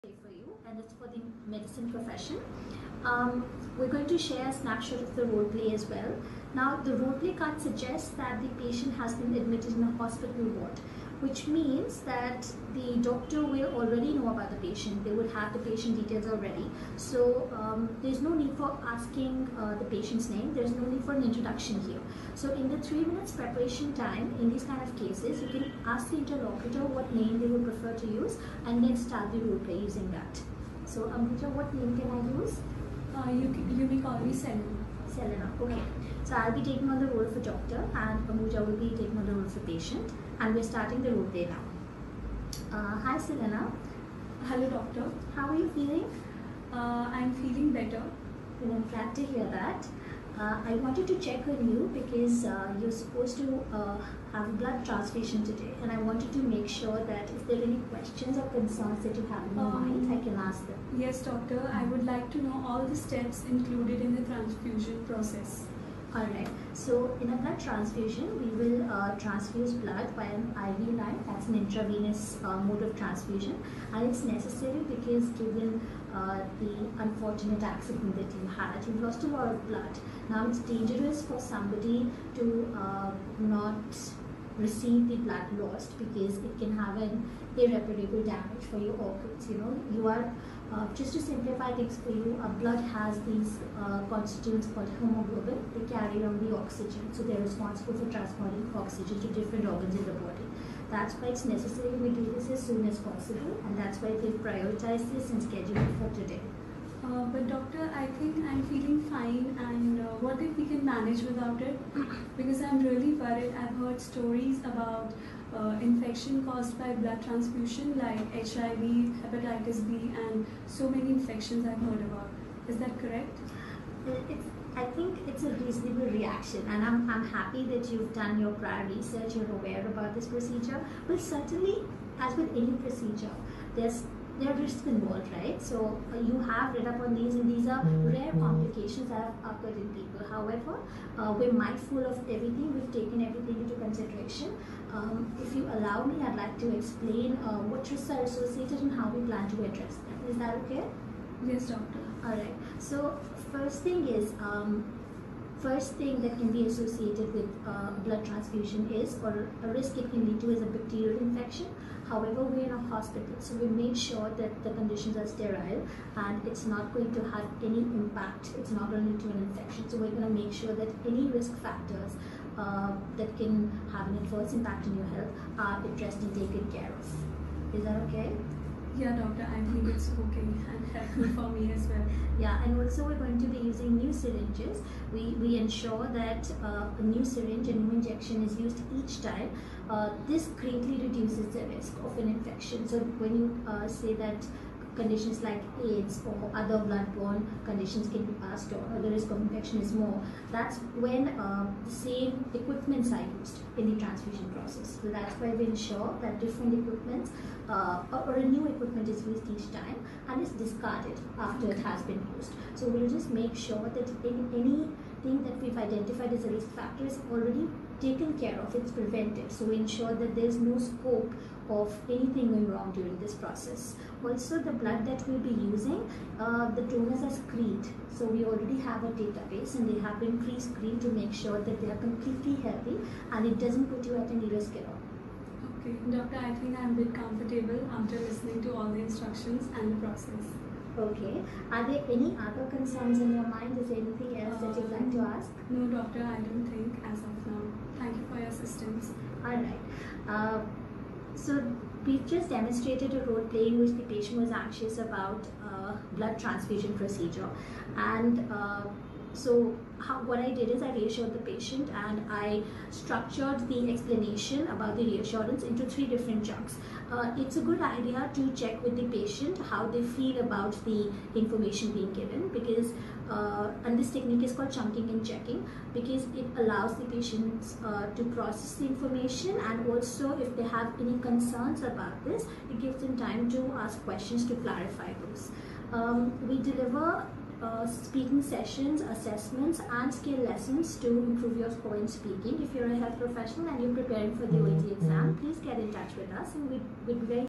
For you, and it's for the medicine profession. We're going to share a snapshot of the role play as well. Now, the role play card suggests that the patient has been admitted in a hospital ward, which means that the doctor will already know about the patient. They would have the patient details already. So there's no need for asking the patient's name. There's no need for an introduction here. So in the 3 minutes preparation time, in these kind of cases, you can ask the interlocutor what name they would prefer to use and then start the role play using that. So Amrita, what name can I use? You may call me Selena. Selena, okay. So I'll be taking on the role of a doctor and Amuja will be taking on the role of a patient, and we're starting the role play now. Hi Selena. Hello doctor. How are you feeling? I'm feeling better. Well, I'm glad to hear that. I wanted to check on you because you're supposed to have a blood transfusion today, and I wanted to make sure that if there are any questions or concerns that you have in your mind, I can ask them. Yes doctor, I would like to know all the steps included in the transfusion process. Alright, so in a blood transfusion, we will transfuse blood by an IV line. That's an intravenous mode of transfusion, and it's necessary because given the unfortunate accident that you had, you've lost a lot of blood. Now it's dangerous for somebody to not receive the blood lost because it can have an irreparable damage for your organs. You are just to simplify things for you, blood has these constituents called hemoglobin. They carry on the oxygen, so they're responsible for transporting oxygen to different organs in the body. That's why it's necessary we do this as soon as possible, and that's why they've prioritized this and scheduled it for today. But doctor, I think I'm feeling fine, and what if we can manage without it? Because I'm really worried. I've heard stories about infection caused by blood transfusion like HIV, hepatitis B, and so many infections I've heard about. Is that correct? I think it's a reasonable reaction, and I'm happy that you've done your prior research, you're aware about this procedure. Well, certainly, as with any procedure, there are risks involved, right? So you have read up on these, and these are rare complications that have occurred in people. However, we're mindful of everything. We've taken everything into consideration. If you allow me, I'd like to explain what risks are associated and how we plan to address them. Is that okay? Yes, doctor. All right. So first thing that can be associated with blood transfusion is, or a risk it can lead to, is a bacterial infection. However, we're in a hospital, so we made sure that the conditions are sterile and it's not going to have any impact. It's not going to lead to an infection. So we're going to make sure that any risk factors that can have an adverse impact on your health are addressed and taken care of. Is that okay? Yeah, doctor, I think it's okay and helpful for me as well. Yeah, and also we're going to be using new syringes. We ensure that a new syringe, a new injection is used each time. This greatly reduces the risk of an infection. So when you say that conditions like AIDS or other bloodborne conditions can be passed on, or the risk of infection is more, that's when the same equipments are used in the transfusion process. So that's why we ensure that different equipments or a new equipment is used each time and is discarded after it has been used. So we'll just make sure that anything that we've identified as a risk factor is already taken care of, it's prevented. So we ensure that there's no scope of anything going wrong during this process. Also, the blood that we'll be using, the donors are screened. So we already have a database and they have been pre-screened to make sure that they are completely healthy and it doesn't put you at any risk at all. Okay, doctor, I think I'm a bit comfortable after listening to all the instructions and the process. Okay. Are there any other concerns in your mind? Is there anything else that you'd like to ask? No, doctor, I don't think as of now. Thank you for your assistance. Alright. So we've just demonstrated a role play in which the patient was anxious about blood transfusion procedure, and what I did is I reassured the patient and I structured the explanation about the reassurance into 3 different chunks. It's a good idea to check with the patient how they feel about the information being given, because and this technique is called chunking and checking, because it allows the patients to process the information, and also if they have any concerns about this, it gives them time to ask questions to clarify those. We deliver speaking sessions, assessments, and skill lessons to improve your score in speaking. If you're a health professional and you're preparing for the OET exam, please get in touch with us, and we'd be very